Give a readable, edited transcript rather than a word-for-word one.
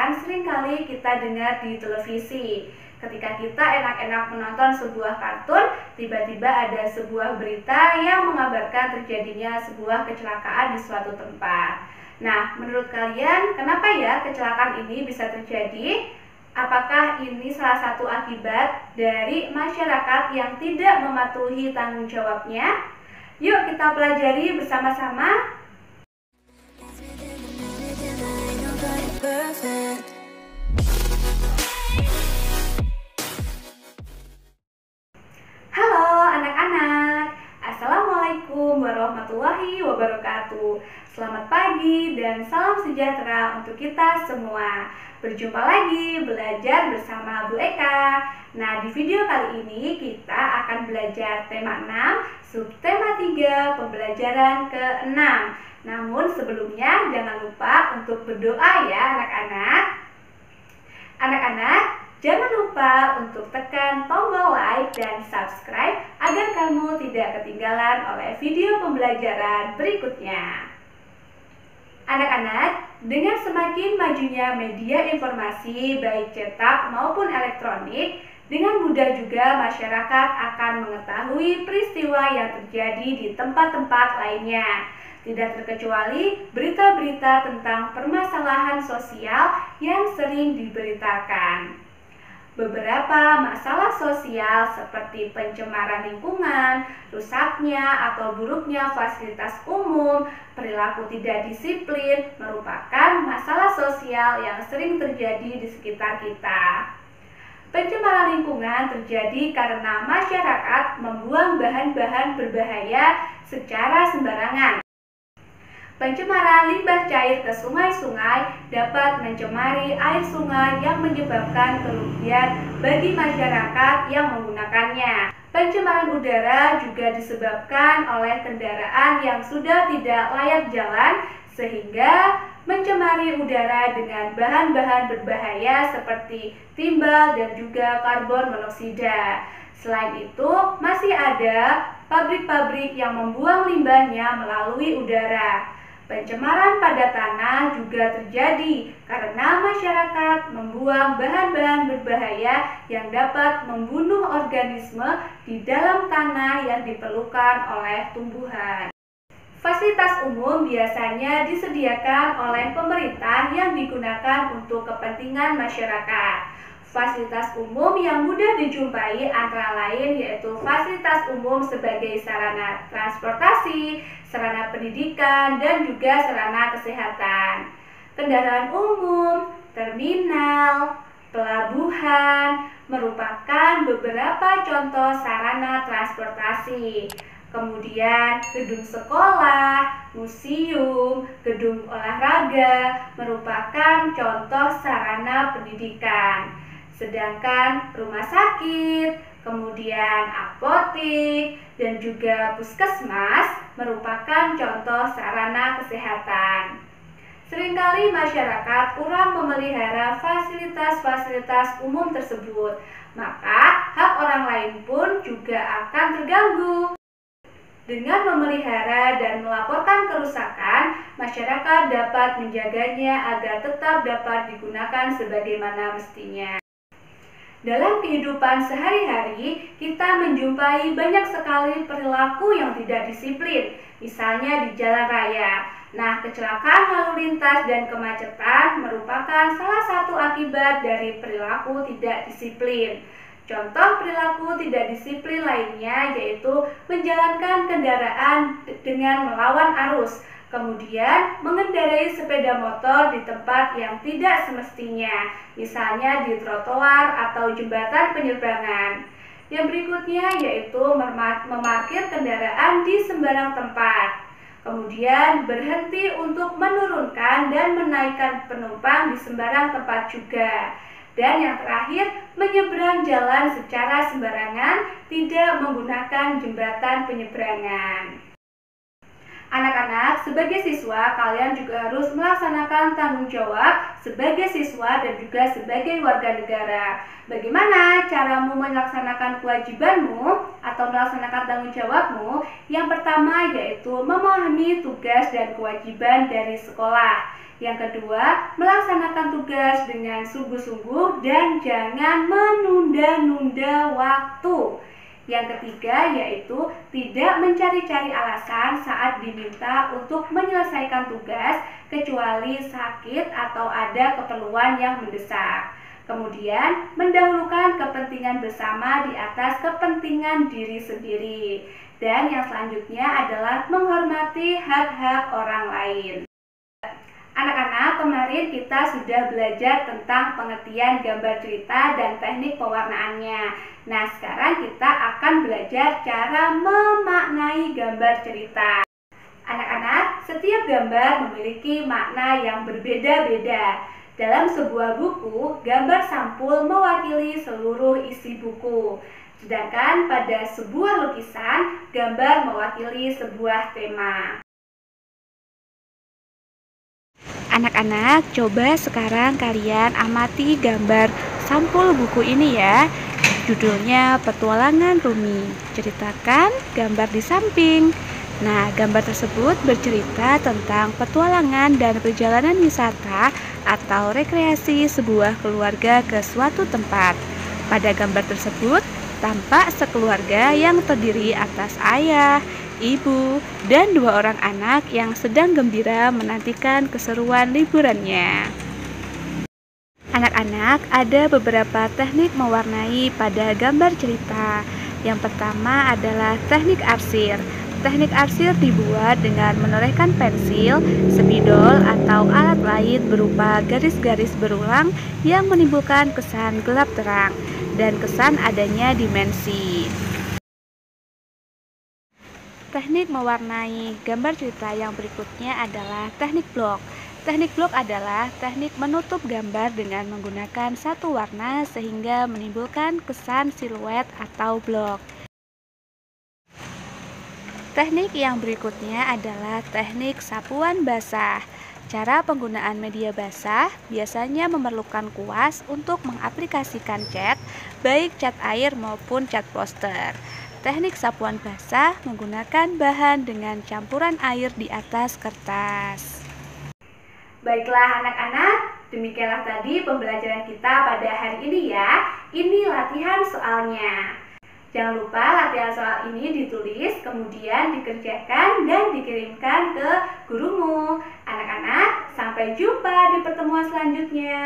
kan seringkali kita dengar di televisi. Ketika kita enak-enak menonton sebuah kartun, tiba-tiba ada sebuah berita yang mengabarkan terjadinya sebuah kecelakaan di suatu tempat. Nah, menurut kalian kenapa ya kecelakaan ini bisa terjadi? Apakah ini salah satu akibat dari masyarakat yang tidak mematuhi tanggung jawabnya? Yuk kita pelajari bersama-sama. Halo anak-anak, Assalamualaikum warahmatullahi wabarakatuh. Selamat pagi dan salam sejahtera untuk kita semua. Berjumpa lagi belajar bersama Bu Eka. Nah, di video kali ini kita akan belajar tema 6, subtema 3, pembelajaran ke-6. Namun sebelumnya jangan lupa untuk berdoa ya anak-anak. Anak-anak, jangan lupa untuk tekan tombol like dan subscribe agar kamu tidak ketinggalan oleh video pembelajaran berikutnya. Anak-anak, dengan semakin majunya media informasi baik cetak maupun elektronik, dengan mudah juga masyarakat akan mengetahui peristiwa yang terjadi di tempat-tempat lainnya. Tidak terkecuali berita-berita tentang permasalahan sosial yang sering diberitakan. Beberapa masalah sosial seperti pencemaran lingkungan, rusaknya atau buruknya fasilitas umum, perilaku tidak disiplin merupakan masalah sosial yang sering terjadi di sekitar kita. Pencemaran lingkungan terjadi karena masyarakat membuang bahan-bahan berbahaya secara sembarangan. Pencemaran limbah cair ke sungai-sungai dapat mencemari air sungai yang menyebabkan kerugian bagi masyarakat yang menggunakannya. Pencemaran udara juga disebabkan oleh kendaraan yang sudah tidak layak jalan sehingga mencemari udara dengan bahan-bahan berbahaya seperti timbal dan juga karbon monoksida. Selain itu, masih ada pabrik-pabrik yang membuang limbahnya melalui udara. Pencemaran pada tanah juga terjadi karena masyarakat membuang bahan-bahan berbahaya yang dapat membunuh organisme di dalam tanah yang diperlukan oleh tumbuhan. Fasilitas umum biasanya disediakan oleh pemerintah yang digunakan untuk kepentingan masyarakat. Fasilitas umum yang mudah dijumpai antara lain yaitu fasilitas umum sebagai sarana transportasi, sarana pendidikan, dan juga sarana kesehatan. Kendaraan umum, terminal, pelabuhan merupakan beberapa contoh sarana transportasi. Kemudian gedung sekolah, museum, gedung olahraga merupakan contoh sarana pendidikan. Sedangkan rumah sakit, kemudian apotik, dan juga puskesmas merupakan contoh sarana kesehatan. Seringkali masyarakat kurang memelihara fasilitas-fasilitas umum tersebut, maka hak orang lain pun juga akan terganggu. Dengan memelihara dan melaporkan kerusakan, masyarakat dapat menjaganya agar tetap dapat digunakan sebagaimana mestinya. Dalam kehidupan sehari-hari, kita menjumpai banyak sekali perilaku yang tidak disiplin, misalnya di jalan raya. Nah, kecelakaan lalu lintas dan kemacetan merupakan salah satu akibat dari perilaku tidak disiplin. Contoh perilaku tidak disiplin lainnya yaitu menjalankan kendaraan dengan melawan arus, kemudian mengendarai sepeda motor di tempat yang tidak semestinya, misalnya di trotoar atau jembatan penyeberangan. Yang berikutnya yaitu memarkir kendaraan di sembarang tempat, kemudian berhenti untuk menurunkan dan menaikkan penumpang di sembarang tempat juga. Dan yang terakhir, menyeberang jalan secara sembarangan, tidak menggunakan jembatan penyeberangan. Anak-anak, sebagai siswa, kalian juga harus melaksanakan tanggung jawab sebagai siswa dan juga sebagai warga negara. Bagaimana caramu melaksanakan kewajibanmu atau melaksanakan tanggung jawabmu? Yang pertama yaitu memahami tugas dan kewajiban dari sekolah. Yang kedua, melaksanakan tugas dengan sungguh-sungguh dan jangan menunda-nunda waktu. Yang ketiga yaitu tidak mencari-cari alasan saat diminta untuk menyelesaikan tugas kecuali sakit atau ada keperluan yang mendesak. Kemudian, mendahulukan kepentingan bersama di atas kepentingan diri sendiri. Dan yang selanjutnya adalah menghormati hak-hak orang lain. Anak-anak, kemarin kita sudah belajar tentang pengertian gambar cerita dan teknik pewarnaannya. Nah, sekarang kita akan belajar cara memaknai gambar cerita. Anak-anak, setiap gambar memiliki makna yang berbeda-beda. Dalam sebuah buku, gambar sampul mewakili seluruh isi buku. Sedangkan pada sebuah lukisan, gambar mewakili sebuah tema. Anak-anak, coba sekarang kalian amati gambar sampul buku ini ya. Judulnya Petualangan Rumi. Ceritakan gambar di samping. Nah, gambar tersebut bercerita tentang petualangan dan perjalanan wisata atau rekreasi sebuah keluarga ke suatu tempat. Pada gambar tersebut, tampak sekeluarga yang terdiri atas ayah, ibu, dan 2 orang anak yang sedang gembira menantikan keseruan liburannya. Anak-anak, ada beberapa teknik mewarnai pada gambar cerita. Yang pertama adalah teknik arsir. Teknik arsir dibuat dengan menorehkan pensil, spidol, atau alat lain berupa garis-garis berulang yang menimbulkan kesan gelap terang dan kesan adanya dimensi. Teknik mewarnai gambar cerita yang berikutnya adalah teknik blok. Teknik blok adalah teknik menutup gambar dengan menggunakan satu warna sehingga menimbulkan kesan siluet atau blok. Teknik yang berikutnya adalah teknik sapuan basah. Cara penggunaan media basah biasanya memerlukan kuas untuk mengaplikasikan cat, baik cat air maupun cat poster. Teknik sapuan basah menggunakan bahan dengan campuran air di atas kertas. Baiklah anak-anak, demikianlah tadi pembelajaran kita pada hari ini ya. Ini latihan soalnya. Jangan lupa latihan soal ini ditulis, kemudian dikerjakan dan dikirimkan ke gurumu. Anak-anak, sampai jumpa di pertemuan selanjutnya.